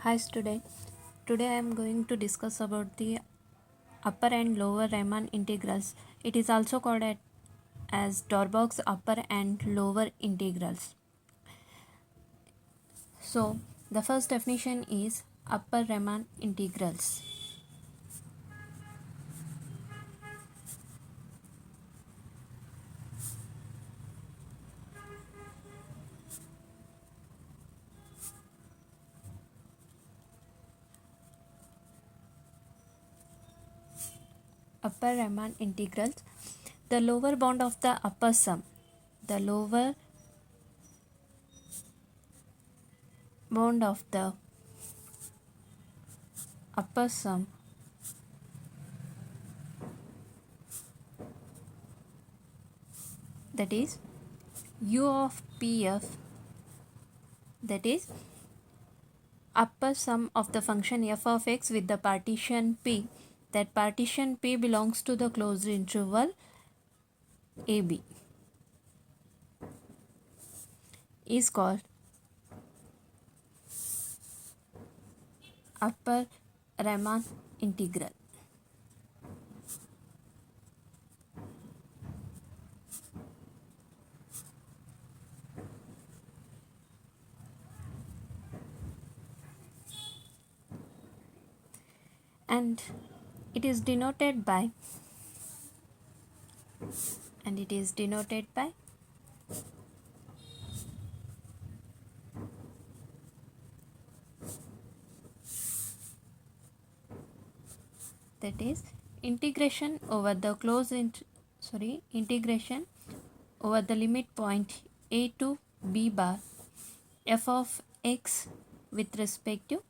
Hi student. Today I am going to discuss about the upper and lower Riemann integrals. It is also called as Dolbeck's upper and lower integrals. So the first definition is upper Riemann integrals. Upper Riemann integrals. The lower bound of the upper sum. The lower bound of the upper sum that is u of pf, that is upper sum of the function f of x with the partition p, that partition p belongs to the closed interval ab, is called upper Riemann integral. And it is denoted by that is integration over the integration over the limit point a to b bar f of x with respect to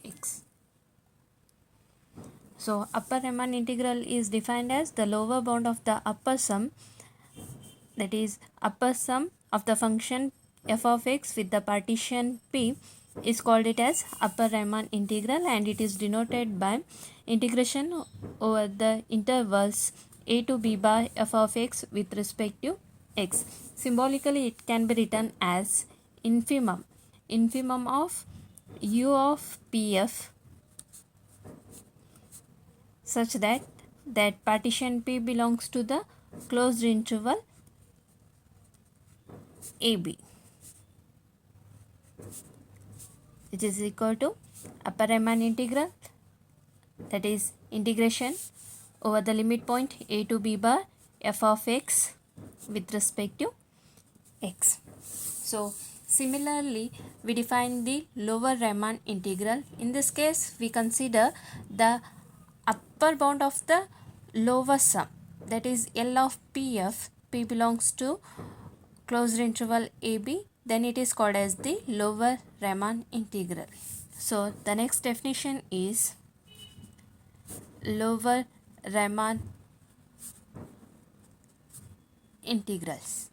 x. So upper Riemann integral is defined as the lower bound of the upper sum, that is upper sum of the function f of x with the partition p, is called it as upper Riemann integral, and it is denoted by integration over the intervals a to b bar f of x with respect to x. Symbolically it can be written as infimum of u of pf such that partition p belongs to the closed interval ab, which is equal to upper Riemann integral, that is integration over the limit point a to b bar f of x with respect to x. So similarly we define the lower Riemann integral. In this case we consider the upper bound of the lower sum, that is L of pf, p belongs to closed interval ab, then it is called as the lower Riemann integral. So the next definition is lower Riemann integrals.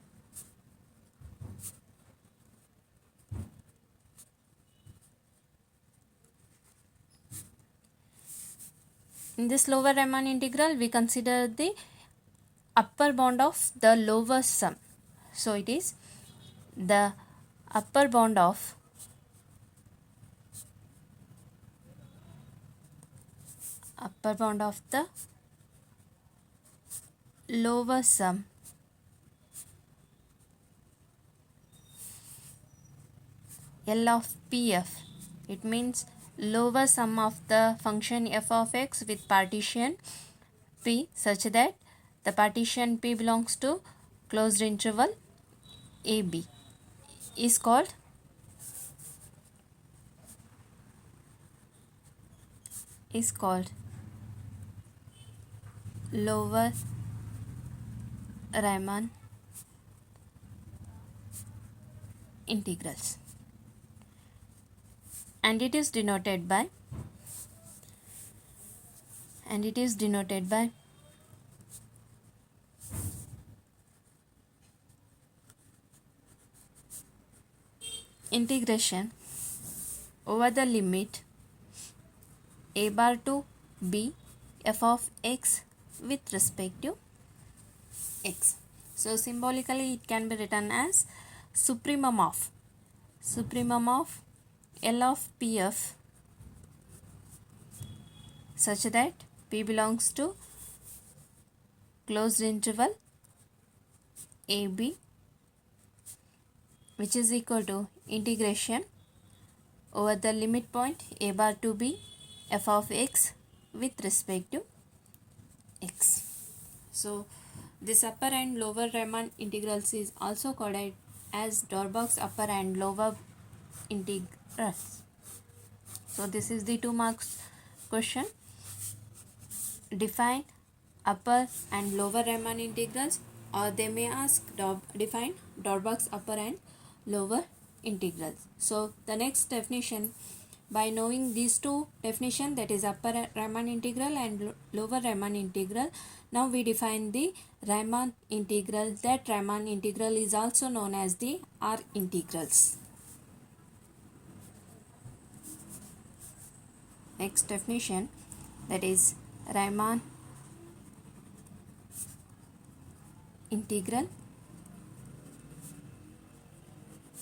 In this lower Riemann integral we consider the upper bound of the lower sum. So it is the upper bound of the lower sum L of pf. It means lower sum of the function f of x with partition p such that the partition p belongs to closed interval ab, is called lower Riemann integrals, and it is denoted by integration over the limit a bar to b f of x with respect to x. So symbolically it can be written as supremum of L of Pf such that P belongs to closed interval AB, which is equal to integration over the limit point a bar to b f of x with respect to x. So this upper and lower Riemann integrals is also called as Darboux upper and lower integrals. So this is the 2 marks question. Define upper and lower Riemann integrals, or they may ask define Darboux upper and lower integrals. So the next definition, by knowing these two definition, that is upper Riemann integral and lower Riemann integral, now we define the Riemann integral. That Riemann integral is also known as the R integrals. Next definition, that is Riemann integral,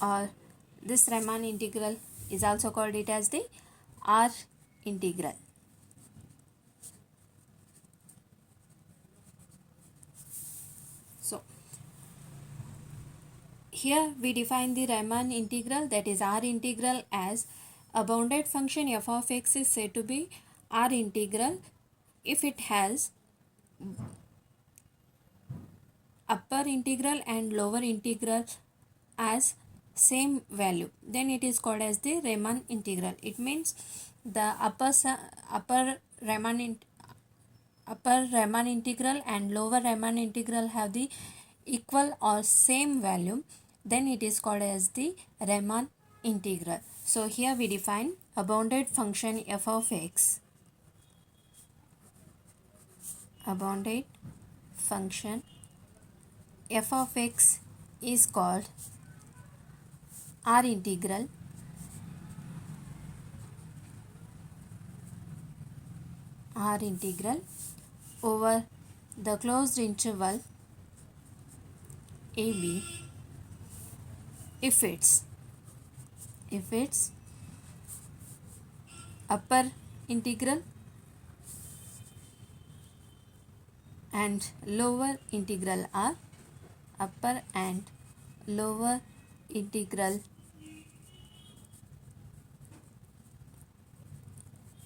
or this Riemann integral is also called it as the R integral. So here we define the Riemann integral, that is R integral, as a bounded function f of x is said to be R integral if it has upper integral and lower integral as same value, then it is called as the Riemann integral. It means the upper Riemann integral and lower Riemann integral have the equal or same value, then it is called as the Riemann integral. So here we define a bounded function f of x. A bounded function f of x is called R integral over the closed interval AB if its upper integral and lower integral are upper and lower integral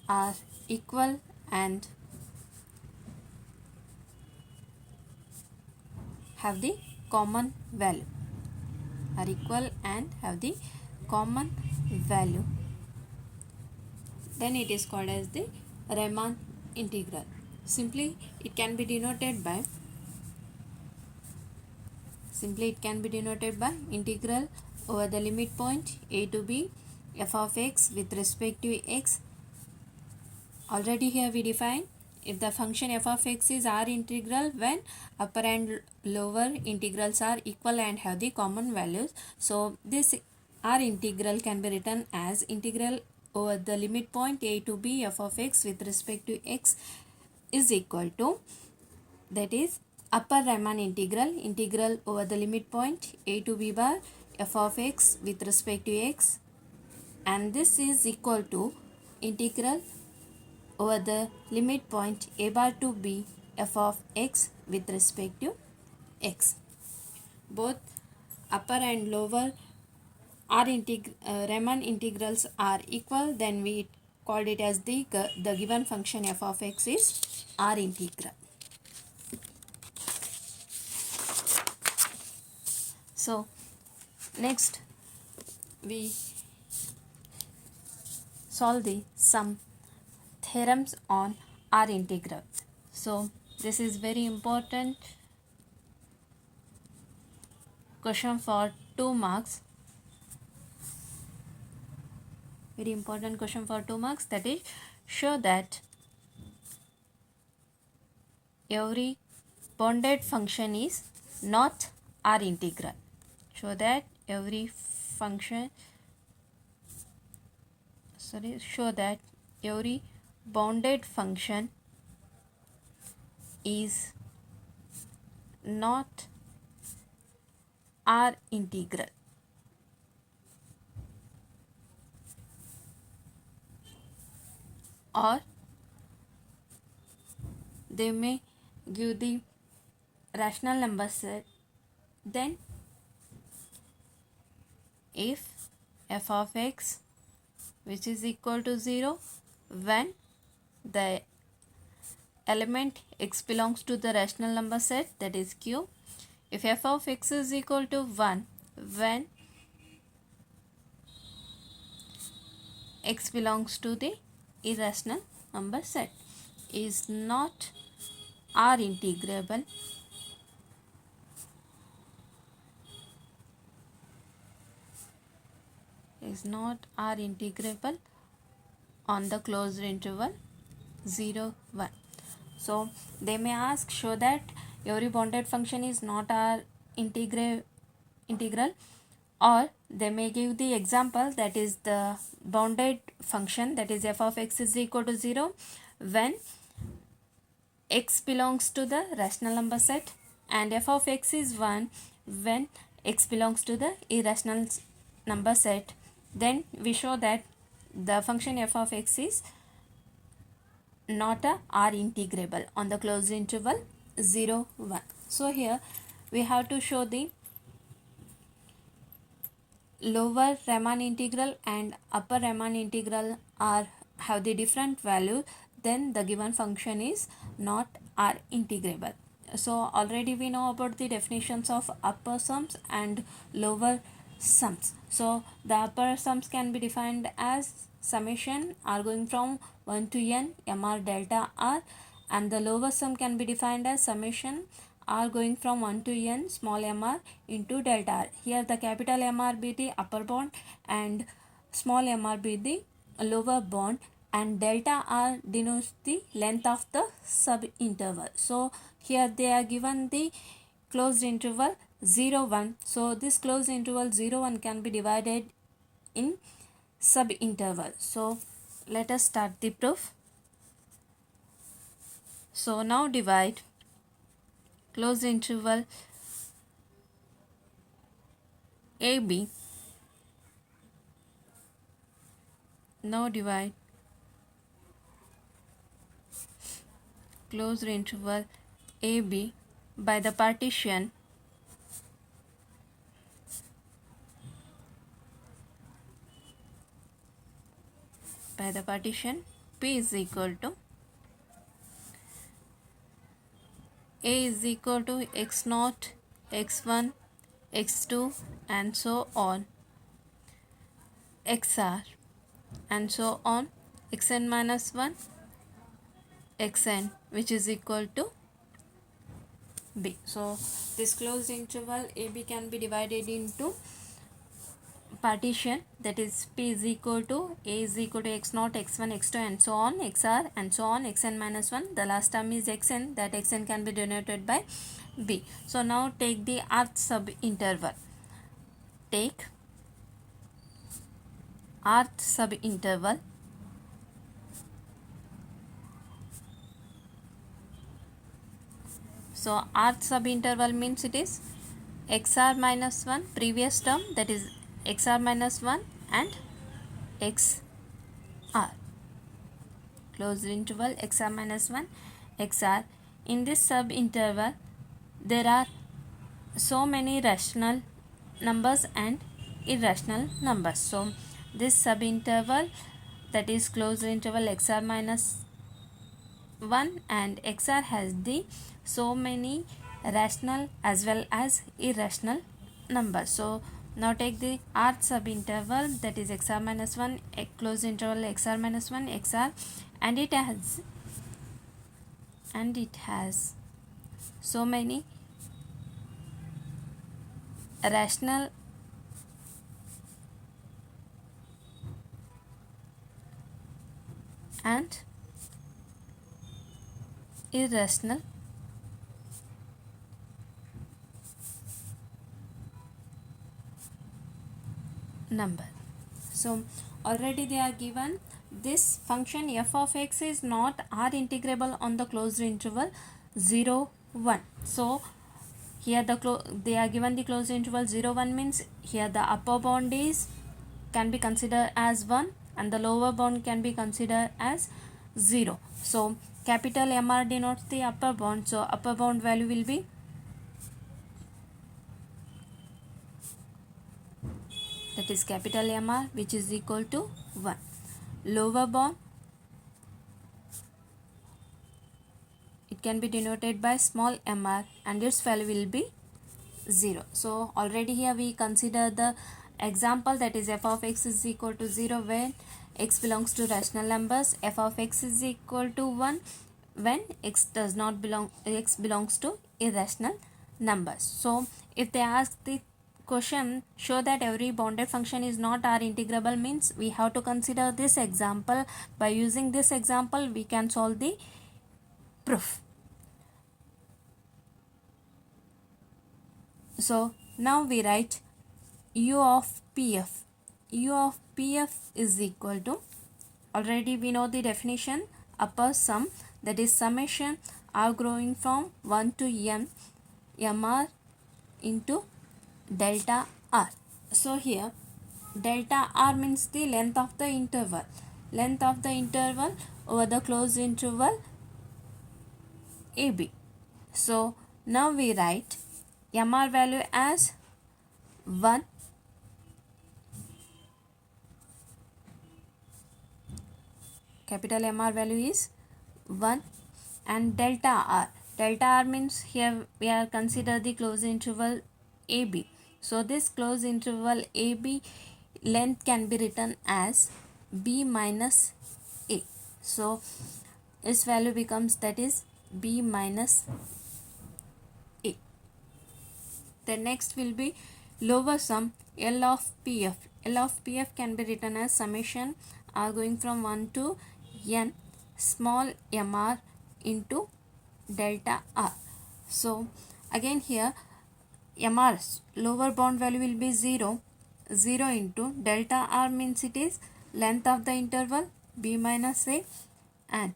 are equal and have the common value, then it is called as the Riemann integral. Simply it can be denoted by integral over the limit point a to b f of x with respect to x. Already here we define if the function f of x is R integral when upper and lower integrals are equal and have the common values. So this R integral can be written as integral over the limit point a to b f of x with respect to x is equal to, that is upper Riemann integral over the limit point a to b bar f of x with respect to x, and this is equal to integral over the limit point a bar to b f of x with respect to x. Both upper and lower Riemann integrals are equal, then we called it as the given function f of x is R integral. So next we solve some theorems on R integral. So this is very important question for 2 marks. That is, show that every bounded function is not R integral. Show that every bounded function is not R integral. or they may give the rational number set. Then if f of x which is equal to 0 when the element x belongs to the rational number set, that is q. If f of x is equal to 1 when x belongs to the irrational number set, is not R integrable, on the closed interval 0 1. So they may ask, show that every bounded function is not R integral, or they may give the example, that is the bounded function, that is f of x is equal to 0 when x belongs to the rational number set, and f of x is 1 when x belongs to the irrational number set. Then we show that the function f of x is not a R integrable on the closed interval 0 1. So here we have to show the lower Riemann integral and upper Riemann integral have the different value, then the given function is not R integrable. So already we know about the definitions of upper sums and lower sums. So the upper sums can be defined as summation r going from 1 to n mr delta r, and the lower sum can be defined as summation r going from 1 to n small mr into delta r. Here the capital Mr be the upper bound and small mr be the lower bound, and delta r denotes the length of the subinterval. So here they are given the closed interval 0 1. So this closed interval 0 1 can be divided in subinterval. So let us start the proof. So now divide closed interval AB. Now divide closed interval AB by the partition P is equal to A is equal to x0, x1, x2 and so on, xr and so on, xn minus 1, xn, which is equal to B. So this closed interval AB can be divided into partition, that is P is equal to A is equal to x0, x1, x2 and so on, xr and so on, xn minus 1. The last term is xn, that xn can be denoted by B. So now take the rth subinterval. Take rth subinterval So rth subinterval means it is xr minus 1 previous term, that is xr minus 1 and xr, closed interval xr minus 1 xr. In this subinterval there are so many rational numbers and irrational numbers. So this subinterval, that is closed interval xr minus 1 and xr, has the so many rational as well as irrational numbers. So now take the rth subinterval, that is xr minus 1 closed interval xr minus 1 xr, and it has so many rational and irrational number. So already they are given this function f of x is not R integrable on the closed interval 0 1. So here they are given the closed interval 0 1 means here the upper bound can be considered as 1 and the lower bound can be considered as 0. So capital MR denotes the upper bound, so upper bound value will be, that is capital MR, which is equal to 1. Lower bound, it can be denoted by small mr and its value will be 0. So already here we consider the example, that is f of x is equal to 0 when x belongs to rational numbers, f of x is equal to 1 when x belongs to irrational numbers. So if they ask the question, show that every bounded function is not R integrable, means we have to consider this example. By using this example we can solve the proof. So now we write u of pf. U of pf is equal to, already we know the definition, upper sum, that is summation r growing from 1 to m, mr into delta r. So here delta r means the length of the interval, length of the interval over the closed interval ab. So now we write mr value as 1, capital MR value is 1, and delta r. Delta r means here we are consider the closed interval AB. So this closed interval AB length can be written as B minus A. So its value becomes, that is B minus A. The next will be lower sum L of PF. L of PF can be written as summation r going from 1 to n small mr into delta r. So again here mr's lower bound value will be 0, 0 into delta r means it is length of the interval b minus a, and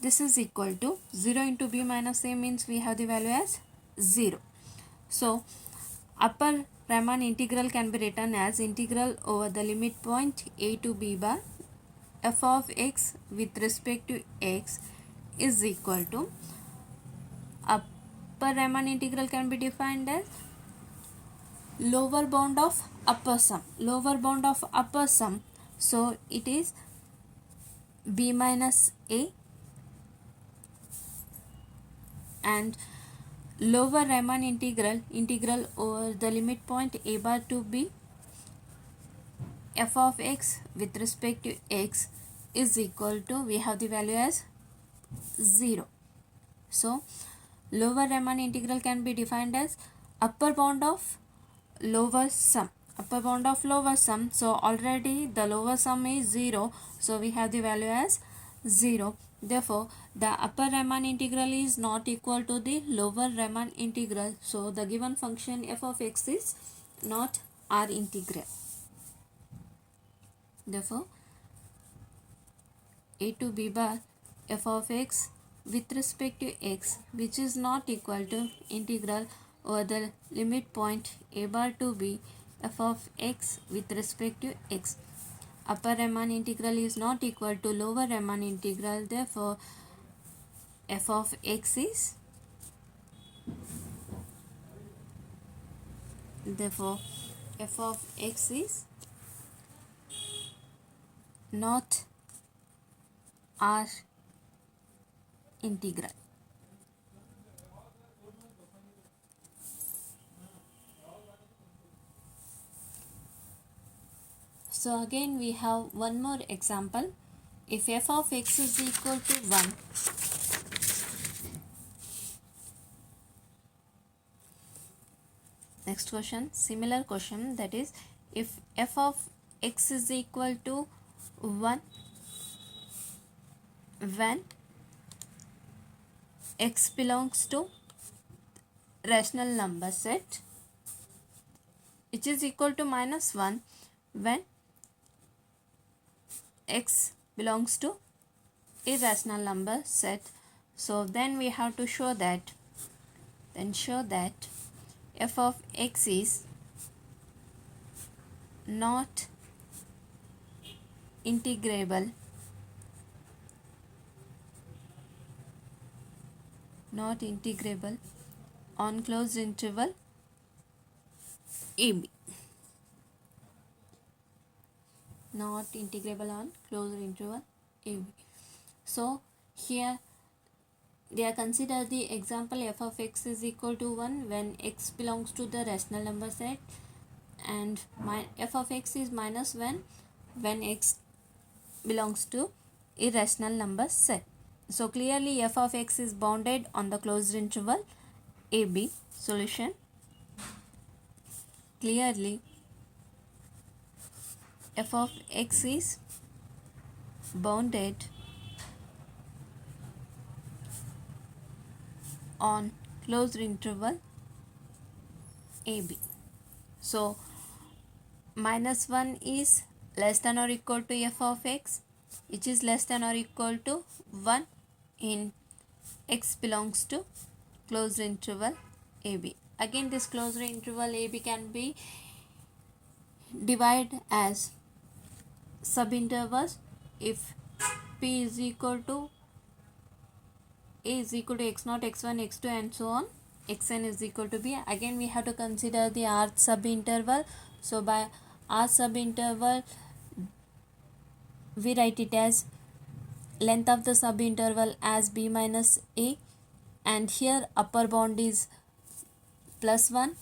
this is equal to 0 into b minus a means we have the value as 0. So upper Riemann integral can be written as integral over the limit point a to b bar f of x with respect to x is equal to, upper Riemann integral can be defined as lower bound of upper sum, lower bound of upper sum, so it is b minus a, and lower Riemann integral, integral over the limit point a bar to b f of x with respect to x is equal to, we have the value as 0. So lower Riemann integral can be defined as upper bound of lower sum, upper bound of lower sum. So already the lower sum is 0, so we have the value as 0. Therefore the upper Riemann integral is not equal to the lower Riemann integral, so the given function f of x is not R integral. Therefore a to b bar f of x with respect to x, which is not equal to integral over the limit point a bar to b f of x with respect to x. Upper Riemann integral is not equal to lower Riemann integral, therefore f of x is, therefore f of x is not R integral. So again we have one more example. If f of x is equal to 1, next question, similar question, that is if f of x is equal to 1 when x belongs to rational number set, which is equal to minus 1 when x belongs to irrational number set. So then we have to show that, f of x is not integrable not integrable on closed interval AB. Not integrable on closed interval AB. So here they are consider the example f of x is equal to 1 when x belongs to the rational number set, and f of x is minus 1 when x belongs to irrational number set. So clearly f of x is bounded on the closed interval AB. Solution: clearly f of x is bounded on closed interval AB. So minus 1 is less than or equal to f of x, which is less than or equal to 1 in x belongs to closed interval AB. Again, this closed interval AB can be divided as subintervals. If P is equal to A is equal to x0, x1, x2 and so on, xn is equal to B. Again we have to consider the rth subinterval. So by rth subinterval we write it as length of the subinterval as b minus a, and here upper bound is plus 1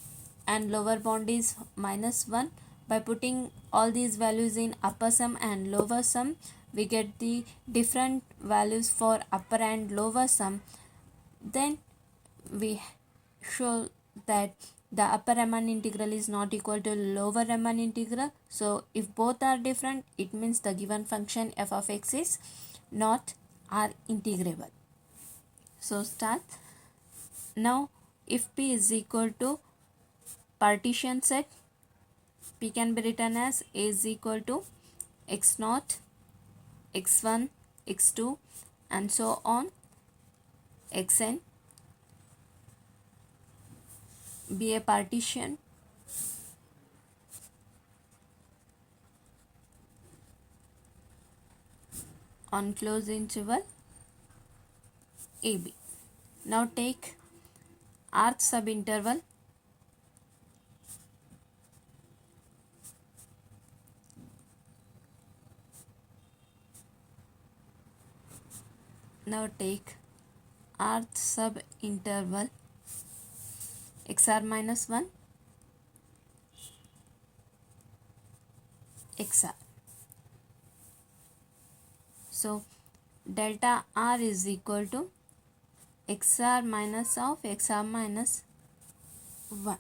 and lower bound is minus 1. By putting all these values in upper sum and lower sum, we get the different values for upper and lower sum. Then we show that the upper Riemann integral is not equal to lower Riemann integral. So if both are different, it means the given function f of x is not R integrable. So start. Now if P is equal to partition set, P can be written as A is equal to x0, x1, x2 and so on, xn be a partition on closed interval AB. Now take rth subinterval. Now take rth subinterval xr minus 1 xr. So delta r is equal to xr minus of xr minus 1,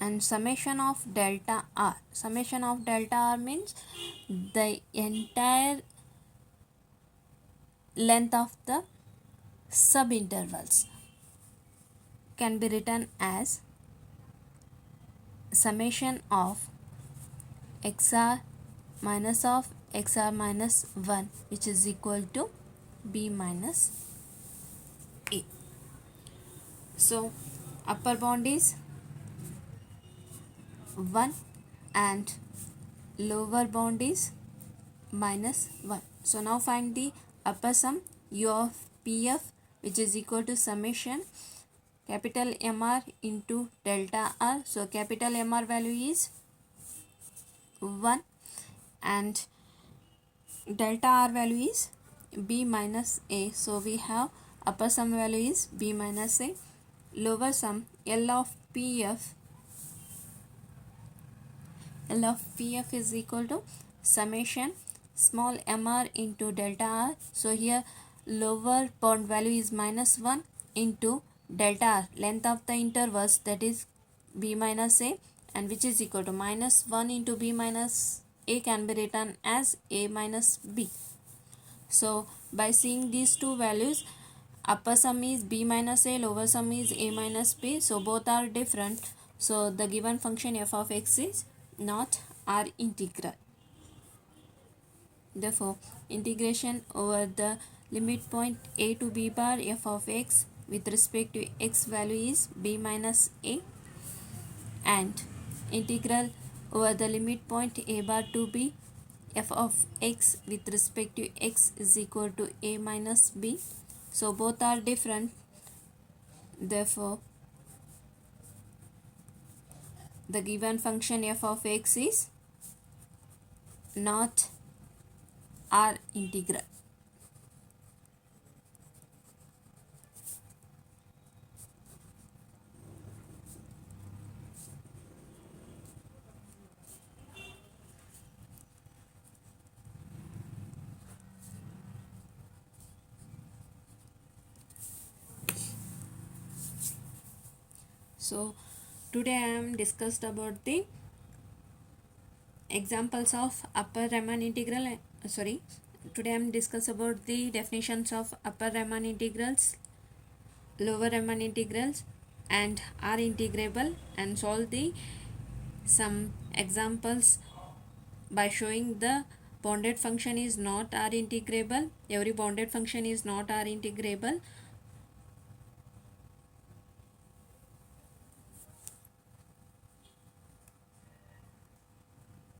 and summation of delta r. Summation of delta r means the entire length of the subintervals can be written as summation of xr minus of xr minus 1, which is equal to b minus a. So upper bound is 1 and lower bound is minus 1. So now find the upper sum u of pf, which is equal to summation capital MR into delta R. So capital MR value is 1 and delta R value is b minus a. So we have upper sum value is b minus a. Lower sum L of pf is equal to summation small mr into delta r. So here lower bound value is minus 1 into delta r, length of the intervals, that is b minus a, and which is equal to minus 1 into b minus a can be written as a minus b. So by seeing these two values, upper sum is b minus a, lower sum is a minus b, so both are different. So the given function f of x is not R integral. Therefore integration over the limit point a to b bar f of x with respect to x value is b minus a, and integral over the limit point a bar to b f of x with respect to x is equal to a minus b. So both are different, therefore the given function f of x is not R integral. So today I am discussed about the examples of upper Riemann integral. Today I am discuss about the definitions of upper Riemann integrals, lower Riemann integrals, and are integrable, and solve the some examples by showing the bounded function is not R integrable. Every bounded function is not R integrable.